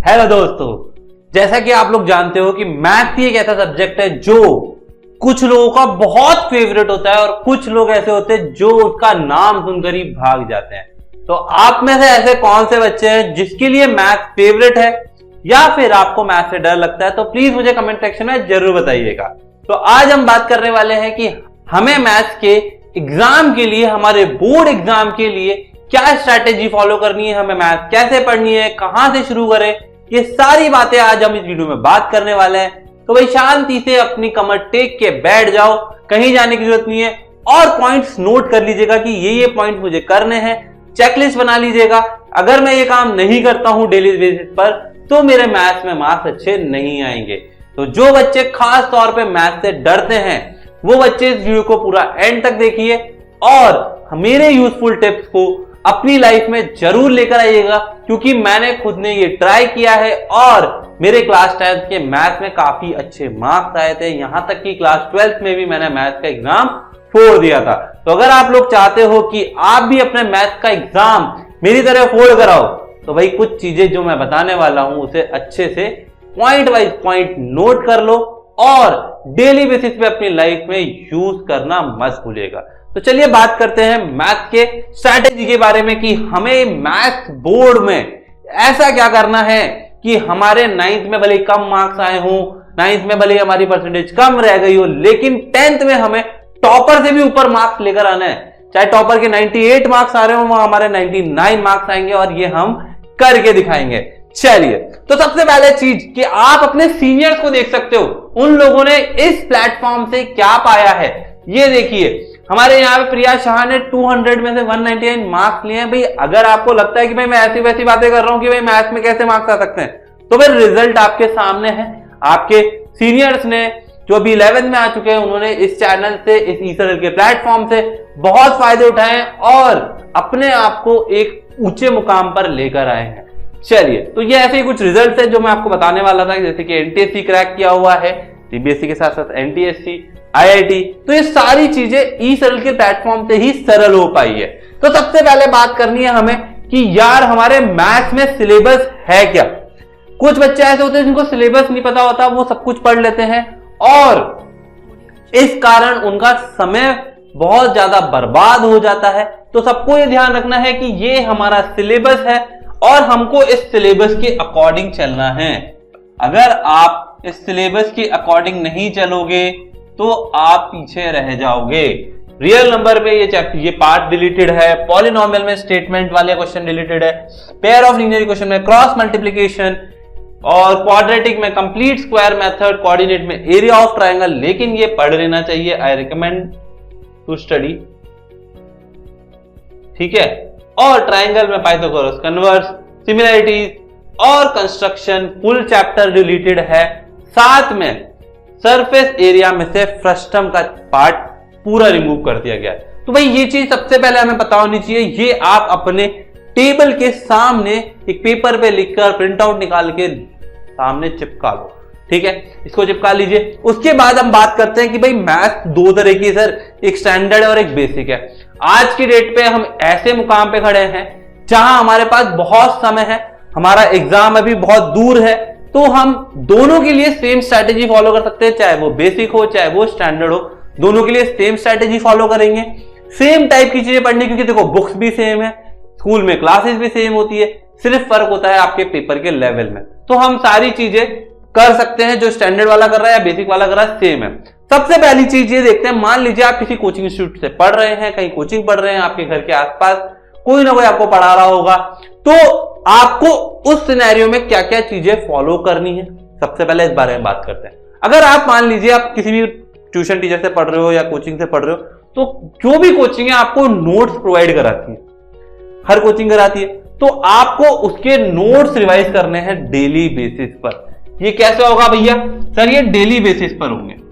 Hello दोस्तों, जैसा कि आप लोग जानते हो कि मैथ ही एक ऐसा सब्जेक्ट है जो कुछ लोगों का बहुत फेवरेट होता है और कुछ लोग ऐसे होते हैं जो उसका नाम सुनकर ही भाग जाते हैं। तो आप में से ऐसे कौन से बच्चे हैं जिसके लिए मैथ फेवरेट है या फिर आपको मैथ से डर लगता है, तो प्लीज मुझे कमेंट सेक्शन में जरूर बताइएगा। तो आज हम बात करने वाले हैं कि हमें मैथ्स के एग्जाम के लिए, हमारे बोर्ड एग्जाम के लिए क्या स्ट्रैटेजी फॉलो करनी है, हमें मैथ कैसे पढ़नी है, कहां से शुरू करें, ये सारी बातें आज हम इस वीडियो में बात करने वाले हैं। तो भाई शांति से अपनी कमर टेक के बैठ जाओ, कहीं जाने की जरूरत नहीं है और पॉइंट्स नोट कर लीजिएगा कि ये पॉइंट मुझे करने हैं। चेकलिस्ट बना लीजिएगा। अगर मैं ये काम नहीं करता हूं डेली बेसिस पर तो मेरे मैथ्स में मार्क्स अच्छे नहीं आएंगे। तो जो बच्चे खास तौर पे मैथ से डरते हैं वो बच्चे इस वीडियो को पूरा एंड तक देखिए और मेरे यूजफुल टिप्स को अपनी लाइफ में जरूर लेकर आइएगा, क्योंकि मैंने खुद ने ये ट्राई किया है और मेरे क्लास 10th के मैथ में काफी अच्छे मार्क्स आए थे। यहां तक कि क्लास 12th में भी मैंने मैथ का एग्जाम फोड़ दिया था। तो अगर आप लोग चाहते हो कि आप भी अपने मैथ का एग्जाम मेरी तरह फोड़ कराओ तो भाई कुछ चीजें जो मैं बताने वाला हूं उसे अच्छे से पॉइंट वाइज पॉइंट नोट कर लो और डेली बेसिस पे अपनी लाइफ में यूज करना मत भूलिएगा। तो चलिए बात करते हैं मैथ के स्ट्रैटेजी के बारे में कि हमें मैथ बोर्ड में ऐसा क्या करना है कि हमारे 9th में भले कम मार्क्स आए हों, 9th में भले हमारी परसेंटेज कम रह गई हो, लेकिन 10th में हमें टॉपर से भी ऊपर मार्क्स लेकर आना है। चाहे टॉपर के 98 मार्क्स आ रहे हो, वहां हमारे 99 मार्क्स आएंगे और ये हम करके दिखाएंगे। चलिए, तो सबसे पहले चीज कि आप अपने सीनियर्स को देख सकते हो, उन लोगों ने इस प्लेटफॉर्म से क्या पाया है। ये देखिए, हमारे यहाँ पे प्रिया शाह ने 200 में से 199 मार्क्स लिए हैं। भाई अगर आपको लगता है कि भाई मैं ऐसी वैसी बातें कर रहा हूं कि भाई मैथ्स में कैसे मार्क्स आ सकते हैं, तो फिर रिजल्ट आपके सामने है। आपके सीनियर्स ने जो अभी 11th में आ चुके हैं, उन्होंने इस चैनल से, इस ईसर्कल के प्लेटफॉर्म से बहुत फायदे उठाए और अपने आप को एक ऊंचे मुकाम पर लेकर आए हैं। चलिए, तो ये ऐसे ही कुछ रिजल्ट है जो मैं आपको बताने वाला था, जैसे कि एनटीएससी क्रैक किया हुआ है, सीबीएसई के साथ साथ एनटीएससी, आईआईटी। तो ये सारी चीजें ईसर्कल के प्लेटफॉर्म से ही सरल हो पाई है। तो सबसे पहले बात करनी है हमें कि यार हमारे मैथ्स में सिलेबस है क्या। कुछ बच्चे ऐसे होते हैं जिनको सिलेबस नहीं पता होता, वो सब कुछ पढ़ लेते हैं और इस कारण उनका समय बहुत ज्यादा बर्बाद हो जाता है। तो सबको ये ध्यान रखना है कि ये हमारा सिलेबस है और हमको इस सिलेबस के अकॉर्डिंग चलना है। अगर आप इस सिलेबस के अकॉर्डिंग नहीं चलोगे तो आप पीछे रह जाओगे। रियल नंबर पे ये पार्ट डिलीटेड है, पॉलिनोमियल में स्टेटमेंट वाले क्वेश्चन डिलीटेड है, पेयर ऑफ लीनियर इक्वेशन में क्रॉस मल्टीप्लिकेशन और क्वाड्रेटिक में कंप्लीट स्क्वायर मेथड, कोऑर्डिनेट में एरिया ऑफ ट्रायंगल। लेकिन ये पढ़ लेना चाहिए, आई रिकमेंड टू स्टडी, ठीक है। और ट्रायंगल में पाइथागोरस कन्वर्स, सिमिलरिटीज और कंस्ट्रक्शन फुल चैप्टर डिलीटेड है। साथ में सरफेस एरिया में से फ्रस्टम का पार्ट पूरा रिमूव कर दिया गया। तो भाई ये चीज सबसे पहले हमें पता होनी चाहिए। ये आप अपने टेबल के सामने एक पेपर पे लिखकर प्रिंट आउट निकाल के सामने चिपका लो, ठीक है। इसको चिपका लीजिए। उसके बाद हम बात करते हैं कि भाई मैथ दो तरह की सर, एक स्टैंडर्ड और एक बेसिक है। आज की डेट पे हम ऐसे मुकाम पे खड़े हैं जहां हमारे पास बहुत समय है, हमारा एग्जाम अभी बहुत दूर है, तो हम दोनों के लिए सेम स्ट्रैटेजी फॉलो कर सकते हैं। चाहे वो बेसिक हो चाहे वो स्टैंडर्ड हो, दोनों के लिए सेम स्ट्रैटेजी फॉलो करेंगे। सेम टाइप की चीजें पढ़नी, क्योंकि देखो बुक्स भी सेम है, स्कूल में क्लासेस भी सेम होती है, सिर्फ फर्क होता है आपके पेपर के लेवल में। तो हम सारी चीजें कर सकते हैं, जो स्टैंडर्ड वाला कर रहा है या बेसिक वाला कर रहा है सेम है। सबसे पहली चीज ये देखते हैं, मान लीजिए आप किसी कोचिंग इंस्टीट्यूट से पढ़ रहे हैं, कहीं कोचिंग पढ़ रहे हैं, आपके घर के आसपास कोई ना कोई आपको पढ़ा रहा होगा, तो आपको उस सिनेरियो में क्या क्या चीजें फॉलो करनी है, सबसे पहले इस बारे में बात करते हैं। अगर आप मान लीजिए आप किसी भी ट्यूशन टीचर से पढ़ रहे हो या कोचिंग से पढ़ रहे हो, तो जो भी कोचिंग है आपको नोट्स प्रोवाइड कराती है, हर कोचिंग कराती है, तो आपको उसके नोट्स रिवाइज करने हैं डेली बेसिस पर। ये कैसे होगा भैया? सर ये डेली बेसिस पर होंगे।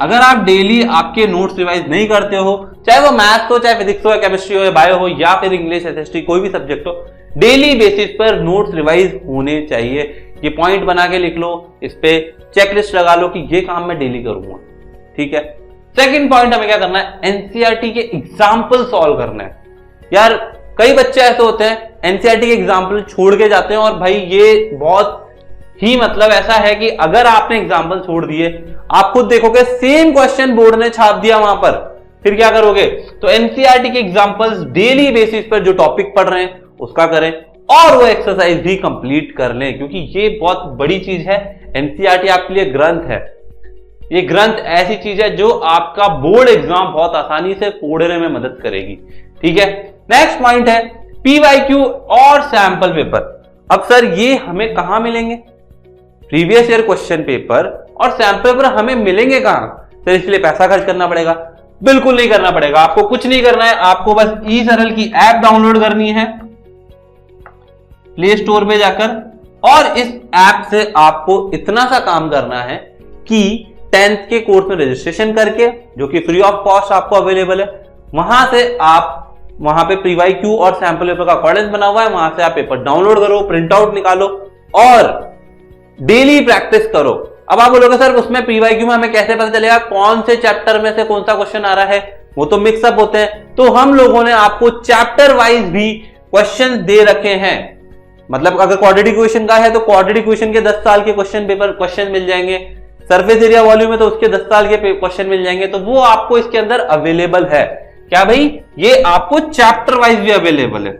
अगर आप डेली आपके नोट्स रिवाइज नहीं करते हो, चाहे वो मैथ्स हो, चाहे फिजिक्स हो, या केमिस्ट्री हो, या बायो हो, या फिर इंग्लिश, एसएसटी, कोई भी सब्जेक्ट हो, डेली बेसिस पर नोट्स रिवाइज होने चाहिए। ये पॉइंट बना के लिख लो, इस पे चेकलिस्ट लगा लो कि ये काम मैं डेली करूंगा, ठीक है। सेकंड पॉइंट हमें क्या करना है, एनसीईआरटी के एग्जाम्पल सॉल्व करना है। यार कई बच्चे ऐसे होते हैं एनसीईआरटी के एग्जाम्पल छोड़ के जाते हैं, और भाई ये बहुत ही मतलब ऐसा है कि अगर आपने एग्जाम्पल छोड़ दिए, आप खुद देखोगे सेम क्वेश्चन बोर्ड ने छाप दिया वहां पर, फिर क्या करोगे? तो एनसीईआरटी के एग्जाम्पल्स डेली बेसिस पर जो टॉपिक पढ़ रहे हैं उसका करें, और वो एक्सरसाइज भी कंप्लीट कर लें, क्योंकि ये बहुत बड़ी चीज है। एनसीईआरटी आपके लिए ग्रंथ है, ये ग्रंथ ऐसी चीज है जो आपका बोर्ड एग्जाम बहुत आसानी से फोड़ने में मदद करेगी। ठीक है, नेक्स्ट पॉइंट है पीवाईक्यू और सैंपल पेपर। अब सर ये हमें कहां मिलेंगे? प्रीवियस ईयर क्वेश्चन पेपर और सैंपल पेपर हमें मिलेंगे कहां? सर इसलिए पैसा खर्च करना पड़ेगा? बिल्कुल नहीं करना पड़ेगा, आपको कुछ नहीं करना है, आपको बस ई सरल की ऐप डाउनलोड करनी है प्ले स्टोर पे जाकर, और इस ऐप से आपको इतना सा काम करना है कि 10th के कोर्स में रजिस्ट्रेशन करके, जो कि फ्री ऑफ कॉस्ट आपको अवेलेबल है, वहां से आप वहां पे प्रीवाईक्यू और सैंपल पेपर का अकॉर्डेंस बना हुआ है, वहां से आप पेपर डाउनलोड करो, प्रिंट आउट निकालो और डेली प्रैक्टिस करो। अब आप बोलोगे सर उसमें प्रीवाईक्यू में हमें कैसे पता चलेगा कौन से चैप्टर में से कौन सा क्वेश्चन आ रहा है? वो तो मिक्सअप होते हैं, तो हम लोगों ने आपको चैप्टर वाइज भी क्वेश्चन दे रखे हैं। मतलब अगर क्वाड्रेटिक इक्वेशन का है तो क्वाड्रेटिक इक्वेशन के 10 साल के क्वेश्चन मिल जाएंगे, सरफेस एरिया वॉल्यूम में तो उसके 10 साल के क्वेश्चन मिल जाएंगे, तो वो आपको इसके अंदर अवेलेबल है। क्या भाई? ये आपको चैप्टर वाइज भी अवेलेबल है।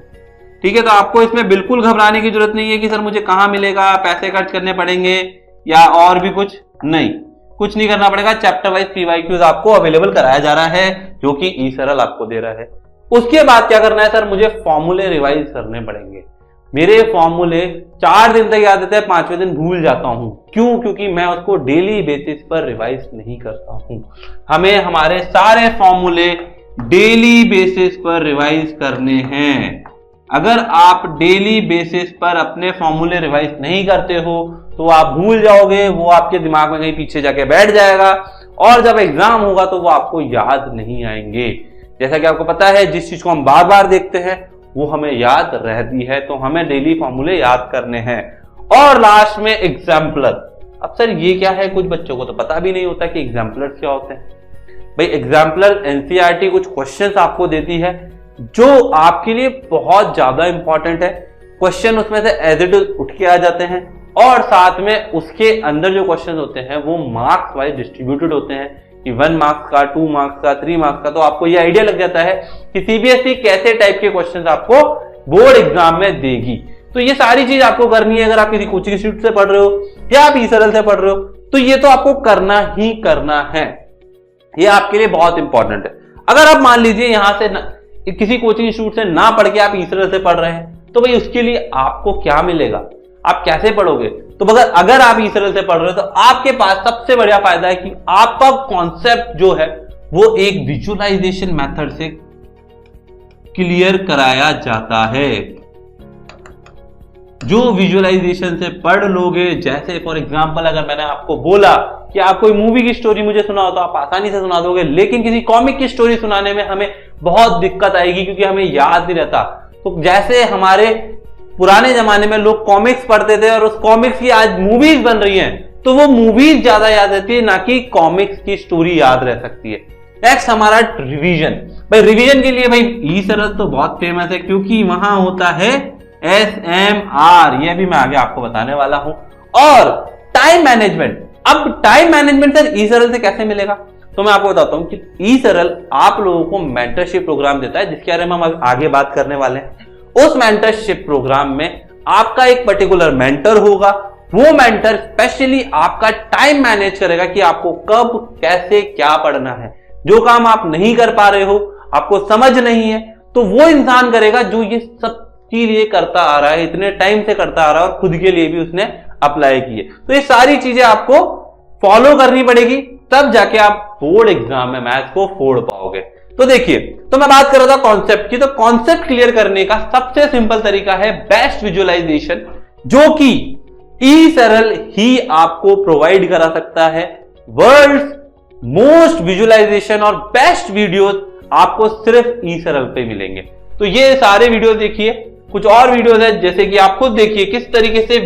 ठीक है, तो आपको इसमें बिल्कुल घबराने की जरूरत नहीं है कि सर मुझे कहां मिलेगा, पैसे खर्च करने पड़ेंगे या और भी कुछ नहीं, कुछ नहीं करना पड़ेगा। चैप्टर वाइज पीवाईक्यूज आपको अवेलेबल कराया जा रहा है, जो कि ई सरल आपको दे रहा है। उसके बाद क्या करना है? सर मुझे फॉर्मूले रिवाइज करने पड़ेंगे। मेरे फॉर्मूले 4 दिन तक याद रहते हैं, 5वें दिन भूल जाता हूं। क्यों? क्योंकि मैं उसको डेली बेसिस पर रिवाइज नहीं करता हूं। हमें हमारे सारे फॉर्मूले डेली बेसिस पर रिवाइज करने हैं। अगर आप डेली बेसिस पर अपने फॉर्मूले रिवाइज नहीं करते हो तो आप भूल जाओगे, वो आपके दिमाग में कहीं पीछे जाके बैठ जाएगा, और जब एग्जाम होगा तो वो आपको याद नहीं आएंगे। जैसा कि आपको पता है, जिस चीज को हम बार बार देखते हैं वो हमें याद रहती है, तो हमें डेली फॉर्मूले याद करने हैं। और लास्ट में एग्जाम्पलर। अब सर ये क्या है? कुछ बच्चों को तो पता भी नहीं होता कि एग्जाम्पलर क्या होते हैं। भाई एग्जाम्पलर एनसीईआरटी कुछ क्वेश्चंस आपको देती है जो आपके लिए बहुत ज्यादा इंपॉर्टेंट है। क्वेश्चन उसमें से एज इट इज उठ के आ जाते हैं, और साथ में उसके अंदर जो क्वेश्चन होते हैं वो मार्क्स वाइज डिस्ट्रीब्यूटेड होते हैं कि 1 मार्क्स का, 2 मार्क्स का, 3 मार्क्स का। तो आपको ये आइडिया लग जाता है कि सीबीएसई कैसे टाइप के क्वेश्चंस आपको बोर्ड एग्जाम में देगी। तो ये सारी चीज आपको करनी है। अगर आप किसी कोचिंग इंस्टीट्यूट से पढ़ रहे हो या आप ई सरल से पढ़ रहे हो तो ये तो आपको करना ही करना है, ये आपके लिए बहुत इंपॉर्टेंट है। अगर आप मान लीजिए यहां से किसी कोचिंग इंस्टीट्यूट से ना पढ़ के आप ई सरल से पढ़ रहे हैं, तो भाई उसके लिए आपको क्या मिलेगा? आप कैसे पढ़ोगे? तो अगर आप ई सरल से पढ़ रहे हो तो आपके पास सबसे बढ़िया फायदा है कि आपका कॉन्सेप्ट जो है वो एक विजुअलाइजेशन मेथड से क्लियर कराया जाता है। जो विजुअलाइजेशन से पढ़ लोगे, जैसे फॉर एग्जांपल अगर मैंने आपको बोला कि आप कोई मूवी की स्टोरी मुझे सुनाओ तो आप आसानी से सुना दोगे, लेकिन किसी कॉमिक की स्टोरी सुनाने में हमें बहुत दिक्कत आएगी क्योंकि हमें याद नहीं रहता। तो जैसे हमारे पुराने जमाने में लोग कॉमिक्स पढ़ते थे और उस कॉमिक्स की आज मूवीज बन रही हैं, तो वो मूवीज ज्यादा याद रहती है, ना कि कॉमिक्स की स्टोरी याद रह सकती है। नेक्स्ट हमारा रिवीजन। भाई रिवीजन के लिए भाई ई सरल तो बहुत फेमस है क्योंकि वहां होता है SMR, ये भी मैं आगे आपको बताने वाला हूं। और टाइम मैनेजमेंट। अब टाइम मैनेजमेंट सर ई सरल से कैसे मिलेगा? तो मैं आपको बताता हूं कि ई सरल आप लोगों को मेंटरशिप प्रोग्राम देता है, जिसके बारे में हम आगे बात करने वाले हैं। उस मेंटरशिप प्रोग्राम में आपका एक पर्टिकुलर मेंटर होगा। वो मेंटर स्पेशली आपका टाइम मैनेज करेगा कि आपको कब कैसे क्या पढ़ना है। जो काम आप नहीं कर पा रहे हो, आपको समझ नहीं है, तो वो इंसान करेगा जो ये सब के लिए करता आ रहा है, इतने टाइम से करता आ रहा है और खुद के लिए भी उसने अप्लाई किए। तो ये सारी चीजें आपको फॉलो करनी पड़ेगी, तब जाके आप बोर्ड एग्जाम में मैथ्स को फोड़ पाओगे। तो देखिए, तो मैं बात कर रहा था कॉन्सेप्ट की। तो कॉन्सेप्ट क्लियर करने का सबसे सिंपल तरीका है बेस्ट विजुअलाइजेशन, जो कि ई सरल ही आपको प्रोवाइड करा सकता है। वर्ल्ड्स मोस्ट विजुअलाइजेशन और बेस्ट वीडियोस आपको सिर्फ ई सरल पे मिलेंगे। तो ये सारे वीडियो देखिए, कुछ और वीडियोस है जैसे कि आप खुद देखिए किस तरीके से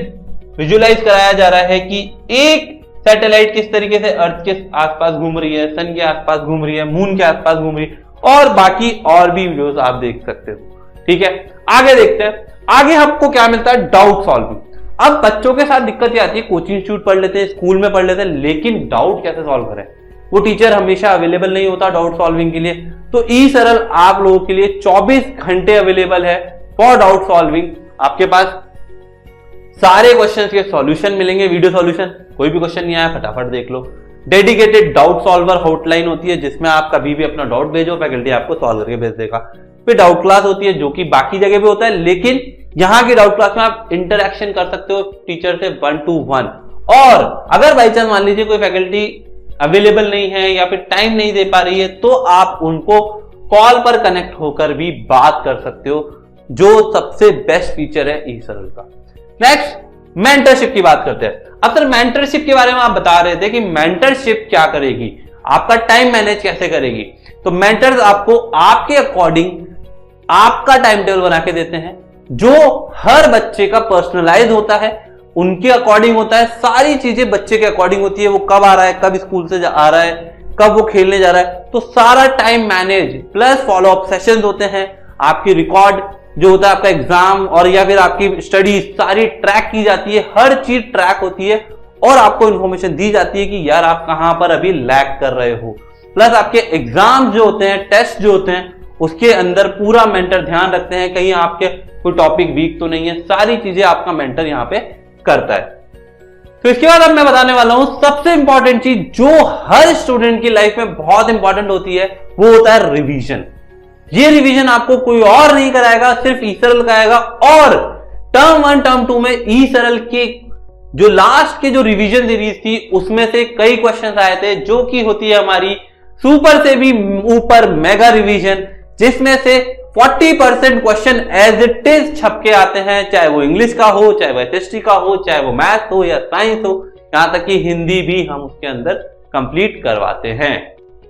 विजुअलाइज कराया जा रहा है कि एक सैटेलाइट किस तरीके से अर्थ के आसपास घूम रही है, सन के आसपास घूम रही है, मून के आसपास घूम रही है, और बाकी और भी वीडियोस आप देख सकते हो। ठीक है, आगे देखते हैं। आगे आपको क्या मिलता है, डाउट सॉल्विंग। अब बच्चों के साथ दिक्कत ये आती है, कोचिंग इंस्टीट्यूट पढ़ लेते हैं, स्कूल में पढ़ लेते हैं, लेकिन डाउट कैसे सॉल्व करें, वो टीचर हमेशा अवेलेबल नहीं होता डाउट सॉल्विंग के लिए। तो ई सरल आप लोगों के लिए 24 घंटे अवेलेबल है फॉर डाउट सॉल्विंग। आपके पास सारे क्वेश्चंस के सॉल्यूशन मिलेंगे, वीडियो सॉल्यूशन, कोई भी क्वेश्चन नहीं आया फटाफट देख लो। डेडिकेटेड डाउट सॉल्वर हॉटलाइन होती है जिसमें आप कभी भी अपना डाउट भेजो, फैकल्टी आपको सॉल्व करके भेज देगा। फिर डाउट क्लास होती है जो कि बाकी जगह पे होता है, लेकिन यहाँ की डाउट क्लास में आप इंटरेक्शन कर सकते हो टीचर से 1 to 1। और अगर बाई चांस मान लीजिए कोई फैकल्टी अवेलेबल नहीं है या फिर टाइम नहीं दे पा रही है, तो आप उनको कॉल पर कनेक्ट होकर भी बात कर सकते हो, जो सबसे बेस्ट फीचर है ई सरल का। नेक्स्ट मेंटरशिप की बात करते हैं। अब सर मेंटरशिप के बारे में आप बता रहे थे कि मेंटरशिप क्या करेगी, आपका टाइम मैनेज कैसे करेगी। तो मेंटर्स आपको आपके अकॉर्डिंग आपका टाइम टेबल बना के देते हैं, जो हर बच्चे का पर्सनलाइज होता है, उनके अकॉर्डिंग होता है, सारी चीजें बच्चे के अकॉर्डिंग होती है। वो कब आ रहा है, कब स्कूल से आ रहा है, कब वो खेलने जा रहा है, तो सारा time manage plus follow up sessions होते हैं। आपकी रिकॉर्ड जो होता है, आपका एग्जाम और या फिर आपकी स्टडी सारी ट्रैक की जाती है, हर चीज ट्रैक होती है और आपको इंफॉर्मेशन दी जाती है कि यार आप कहां पर अभी लैग कर रहे हो। प्लस आपके एग्जाम जो होते हैं, टेस्ट जो होते हैं, उसके अंदर पूरा मेंटर ध्यान रखते हैं कहीं आपके कोई टॉपिक वीक तो नहीं है, सारी चीजें आपका मेंटर यहां पे करता है। तो इसके बाद अब मैं बताने वाला हूं सबसे इंपॉर्टेंट चीज जो हर स्टूडेंट की लाइफ में बहुत इंपॉर्टेंट होती है, वो होता है रिवीजन। ये रिवीजन आपको कोई और नहीं कराएगा, सिर्फ ई सरल कराएगा। और टर्म 1 टर्म 2 में ई सरल के जो लास्ट के जो रिवीजन सीरीज थी उसमें से कई क्वेश्चंस आए थे, जो कि होती है हमारी सुपर से भी ऊपर मेगा रिवीजन, जिसमें से 40% क्वेश्चन एज इट इज छप के आते हैं, चाहे वो इंग्लिश का हो, चाहे वो हिस्ट्री का हो, चाहे वो मैथ हो या साइंस हो, यहां तक कि हिंदी भी हम उसके अंदर कंप्लीट करवाते हैं।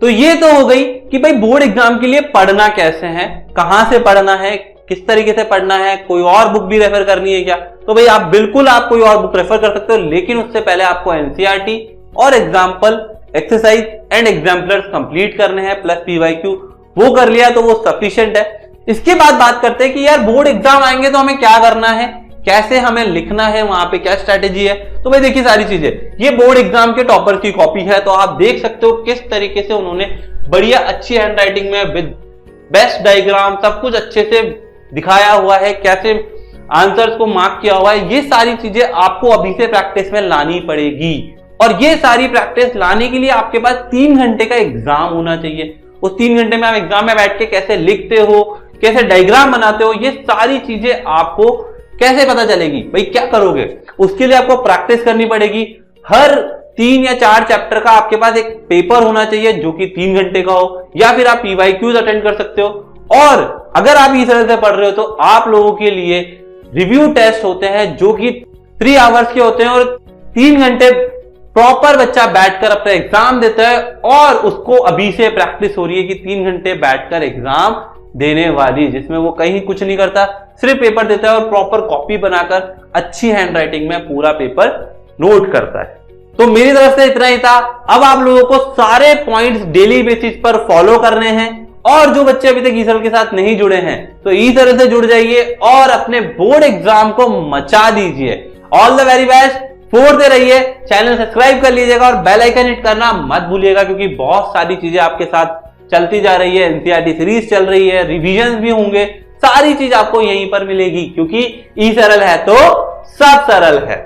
तो ये तो हो गई कि भाई बोर्ड एग्जाम के लिए पढ़ना कैसे है, कहां से पढ़ना है, किस तरीके से पढ़ना है, कोई और बुक भी रेफर करनी है क्या। तो भाई आप बिल्कुल आप कोई और बुक रेफर कर सकते हो, लेकिन उससे पहले आपको एनसीईआरटी और example exercise and exemplars complete करने हैं प्लस पीवाईक्यू, वो कर लिया तो वो सफिशिएंट है। इसके बाद बात करते हैं कि यार बोर्ड एग्जाम आएंगे तो हमें क्या करना है, कैसे हमें लिखना है, वहां पे क्या स्ट्रेटेजी है। तो भाई देखिए सारी चीजें, ये बोर्ड एग्जाम के टॉपर की कॉपी है, तो आप देख सकते हो किस तरीके से उन्होंने बढ़िया अच्छी हैंडराइटिंग में विद बेस्ट डायग्राम सब कुछ अच्छे से दिखाया हुआ है, कैसे आंसर्स को मार्क किया हुआ है। ये सारी चीजें आपको अभी से प्रैक्टिस में लानी पड़ेगी, और ये सारी प्रैक्टिस लाने के लिए आपके पास 3 घंटे का एग्जाम होना चाहिए। उस 3 घंटे में आप एग्जाम में बैठ के कैसे लिखते हो, कैसे डायग्राम बनाते हो, ये सारी चीजें आपको कैसे पता चलेगी, भाई क्या करोगे, उसके लिए आपको प्रैक्टिस करनी पड़ेगी। हर 3 या 4 चैप्टर का आपके पास एक पेपर होना चाहिए जो कि 3 घंटे का हो, या फिर आप पीवाईक्यूज अटेंड कर सकते हो। और अगर आप इस तरह से पढ़ रहे हो तो आप लोगों के लिए रिव्यू टेस्ट होते हैं जो कि 3 आवर्स के होते हैं, और 3 घंटे प्रॉपर बच्चा बैठकर अपना एग्जाम देता है, और उसको अभी से प्रैक्टिस हो रही है कि 3 घंटे बैठकर एग्जाम देने वाली, जिसमें वो कहीं कुछ नहीं करता, सिर्फ पेपर देता है और प्रॉपर कॉपी बनाकर अच्छी हैंडराइटिंग में पूरा पेपर नोट करता है। तो मेरी तरफ से इतना ही था। अब आप लोगों को सारे पॉइंट्स डेली बेसिस पर फॉलो करने हैं, और जो बच्चे अभी तक ई सरल के साथ नहीं जुड़े हैं तो ई सरल से जुड़ जाइए और अपने बोर्ड एग्जाम को मचा दीजिए। ऑल द वेरी बेस्ट, फोड़ते रहिए, चैनल सब्सक्राइब कर लीजिएगा और बेल आइकन हिट करना मत भूलिएगा, क्योंकि बहुत सारी चीजें आपके साथ चलती जा रही है, एनसीईआरटी सीरीज चल रही है, रिवीजन भी होंगे, सारी चीज आपको यहीं पर मिलेगी, क्योंकि ई सरल है तो सब सरल है।